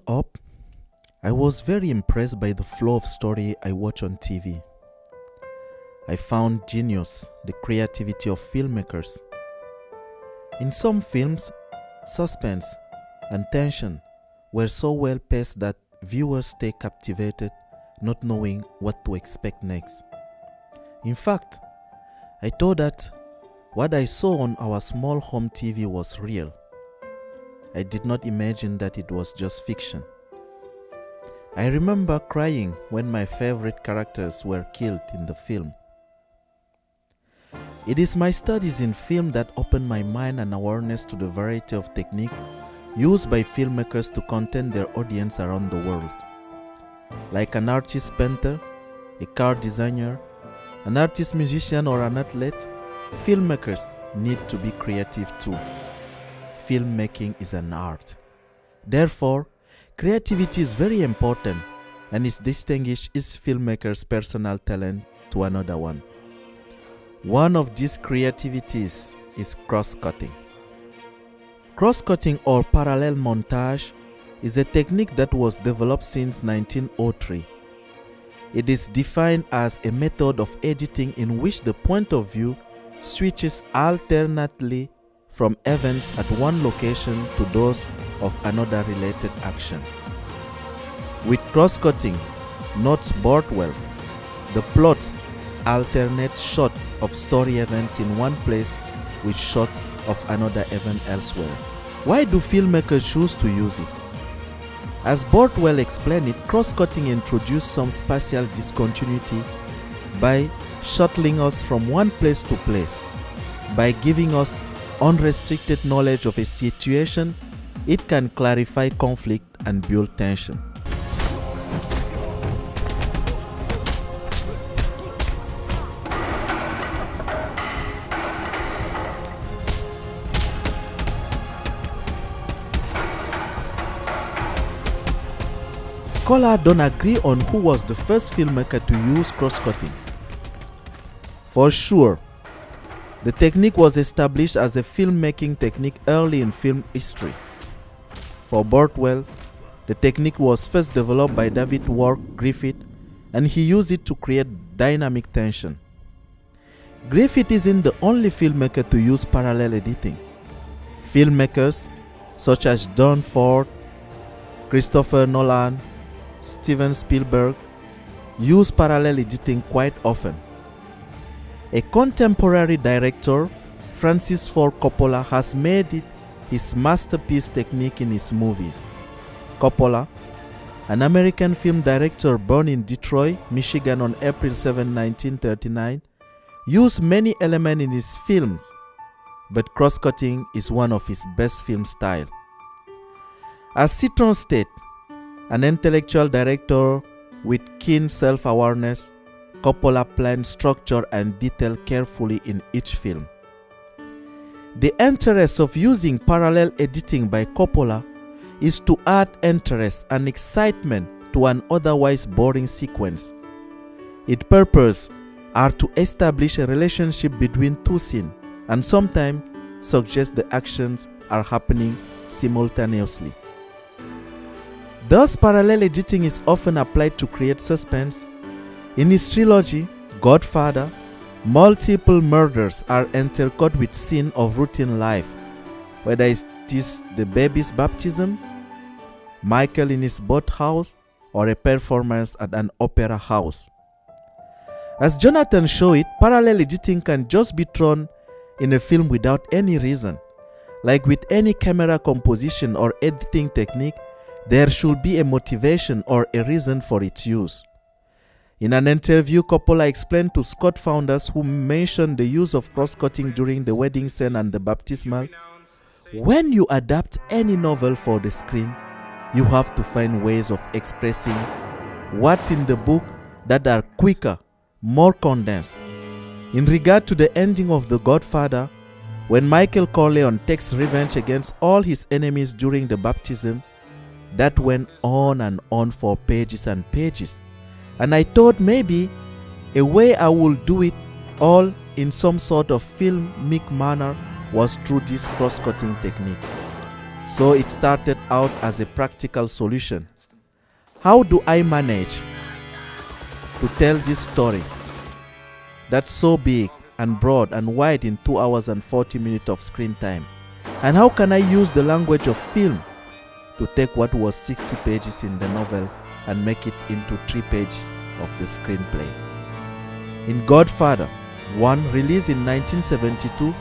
up, I was very impressed by the flow of story I watch on TV. I found genius the creativity of filmmakers. In some films, suspense and tension were so well paced that viewers stay captivated, not knowing what to expect next. In fact, I thought that what I saw on our small home TV was real. I did not imagine that it was just fiction. I remember crying when my favorite characters were killed in the film. It is my studies in film that opened my mind and awareness to the variety of technique used by filmmakers to content their audience around the world. Like an artist painter, a car designer, an artist musician or an athlete, filmmakers need to be creative too. Filmmaking is an art. Therefore, creativity is very important and it distinguishes each filmmaker's personal talent to another one. One of these creativities is cross-cutting. Cross-cutting or parallel montage is a technique that was developed since 1903. It is defined as a method of editing in which the point of view switches alternately from events at one location to those of another related action. With cross-cutting, notes Bortwell, the plot alternates shot of story events in one place with shot of another event elsewhere. Why do filmmakers choose to use it? As Bortwell explained it, cross-cutting introduces some spatial discontinuity by shuttling us from one place to place. By giving us unrestricted knowledge of a situation, it can clarify conflict and build tension. Scholars don't agree on who was the first filmmaker to use cross-cutting. For sure, the technique was established as a filmmaking technique early in film history. For Bortwell, the technique was first developed by David Wark Griffith, and he used it to create dynamic tension. Griffith isn't the only filmmaker to use parallel editing. Filmmakers such as Don Ford, Christopher Nolan, Steven Spielberg use parallel editing quite often. A contemporary director, Francis Ford Coppola, has made it his masterpiece technique in his movies. Coppola, an American film director born in Detroit, Michigan on April 7, 1939, used many elements in his films, but cross-cutting is one of his best film styles. As Citron stated, an intellectual director with keen self-awareness, Coppola planned structure and detail carefully in each film. The interest of using parallel editing by Coppola is to add interest and excitement to an otherwise boring sequence. Its purpose are to establish a relationship between two scenes and sometimes suggest the actions are happening simultaneously. Thus, parallel editing is often applied to create suspense. In his trilogy, Godfather, multiple murders are intercut with scenes of routine life, whether it is the baby's baptism, Michael in his boathouse, or a performance at an opera house. As Jonathan showed it, parallel editing can just be thrown in a film without any reason. Like with any camera composition or editing technique, there should be a motivation or a reason for its use. In an interview, Coppola explained to Scott founders who mentioned the use of cross-cutting during the wedding scene and the baptismal, when you adapt any novel for the screen, you have to find ways of expressing what's in the book that are quicker, more condensed. In regard to the ending of The Godfather, when Michael Corleone takes revenge against all his enemies during the baptism, that went on and on for pages and pages. And I thought maybe a way I would do it all in some sort of filmic manner was through this cross-cutting technique. So it started out as a practical solution. How do I manage to tell this story that's so big and broad and wide in 2 hours and 40 minutes of screen time? And how can I use the language of film to take what was 60 pages in the novel and make it into 3 pages of the screenplay? In Godfather 1, released in 1972,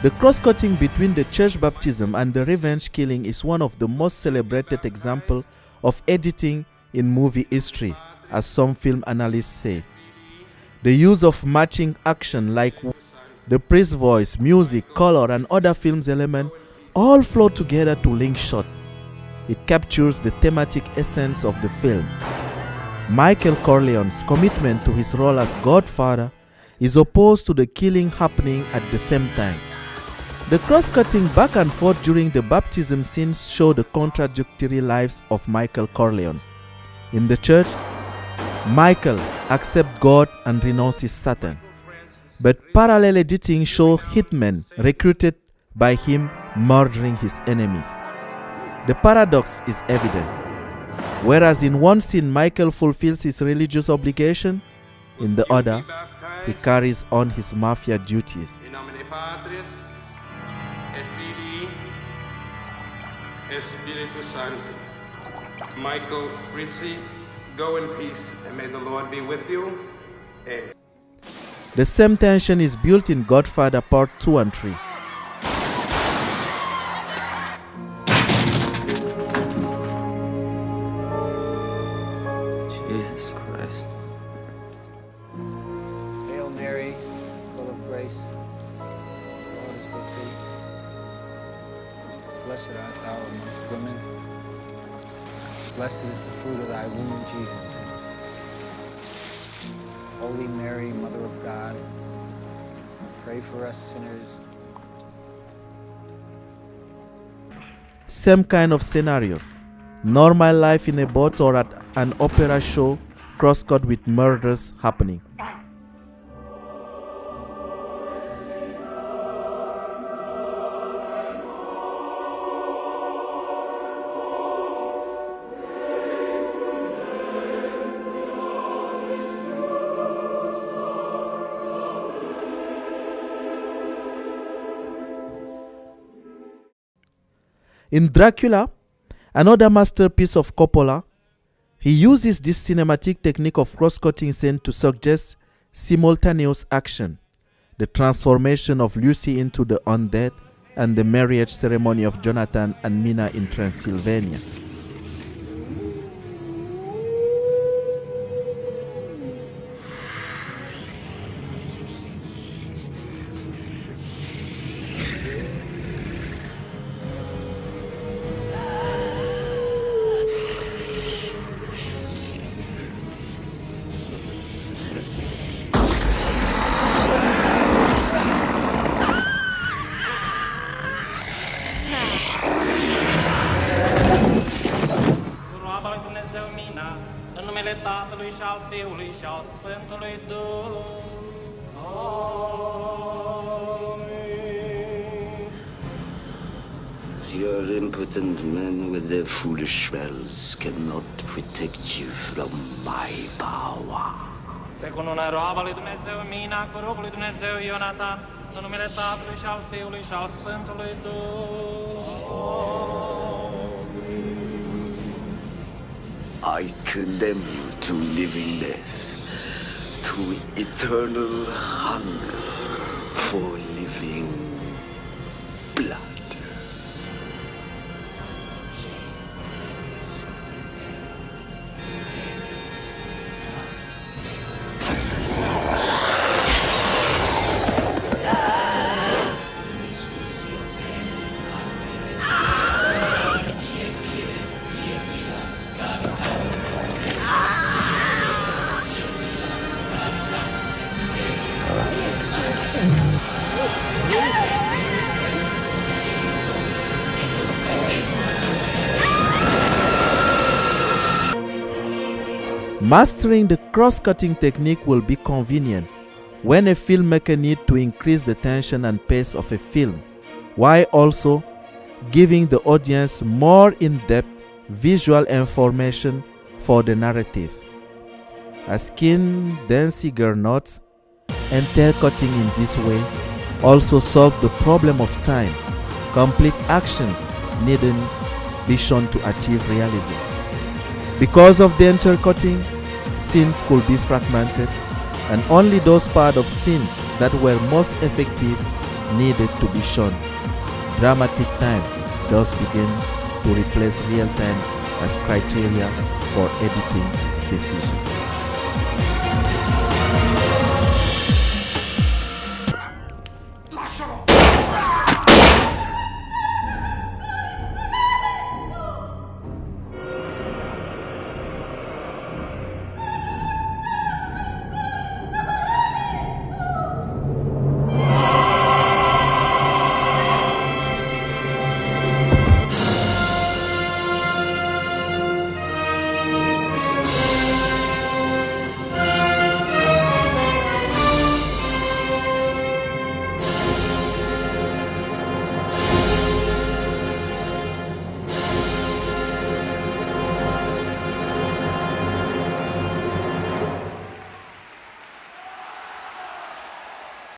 the cross-cutting between the church baptism and the revenge killing is one of the most celebrated examples of editing in movie history, as some film analysts say. The use of matching action like the priest voice, music, color, and other film's elements all flow together to link shot. It captures the thematic essence of the film. Michael Corleone's commitment to his role as Godfather is opposed to the killing happening at the same time. The cross-cutting back and forth during the baptism scenes show the contradictory lives of Michael Corleone. In the church, Michael accepts God and renounces Satan. But parallel editing shows hitmen recruited by him murdering his enemies. The paradox is evident. Whereas in one scene Michael fulfills his religious obligation, in the other, he carries on his mafia duties. In nomine Patris et Filii et Spiritus Sancti. Michael Rizzi, go in peace, and may the Lord be with you. Amen. The same tension is built in Godfather Part 2 and 3. Jesus Christ. Hail Mary, full of grace, the Lord is with thee. Blessed art thou amongst women. Blessed is the fruit of thy womb, Jesus. Holy Mary, Mother of God, pray for us sinners. Same kind of scenarios. Normal life in a boat or at an opera show, cross-cut with murders happening. In Dracula, another masterpiece of Coppola, he uses this cinematic technique of cross-cutting scene to suggest simultaneous action, the transformation of Lucy into the undead, and the marriage ceremony of Jonathan and Mina in Transylvania. În numele Tatălui și al Fiului și al Sfântului Duh. Amin. Your impotent men with their foolish spells cannot protect you from my power. Se cunună roaba lui Dumnezeu Mina cu robul lui Dumnezeu Ionatan, în numele Tatălui și al Fiului și al Sfântului Duh. I condemn you to living death, to eternal hunger for living blood. Mastering the cross-cutting technique will be convenient when a filmmaker needs to increase the tension and pace of a film, while also giving the audience more in-depth visual information for the narrative. A skin densiger knot and intercutting in this way also solved the problem of time. Complete actions needn't be shown to achieve realism. Because of the intercutting, scenes could be fragmented, and only those parts of scenes that were most effective needed to be shown. Dramatic time thus began to replace real time as criteria for editing decision.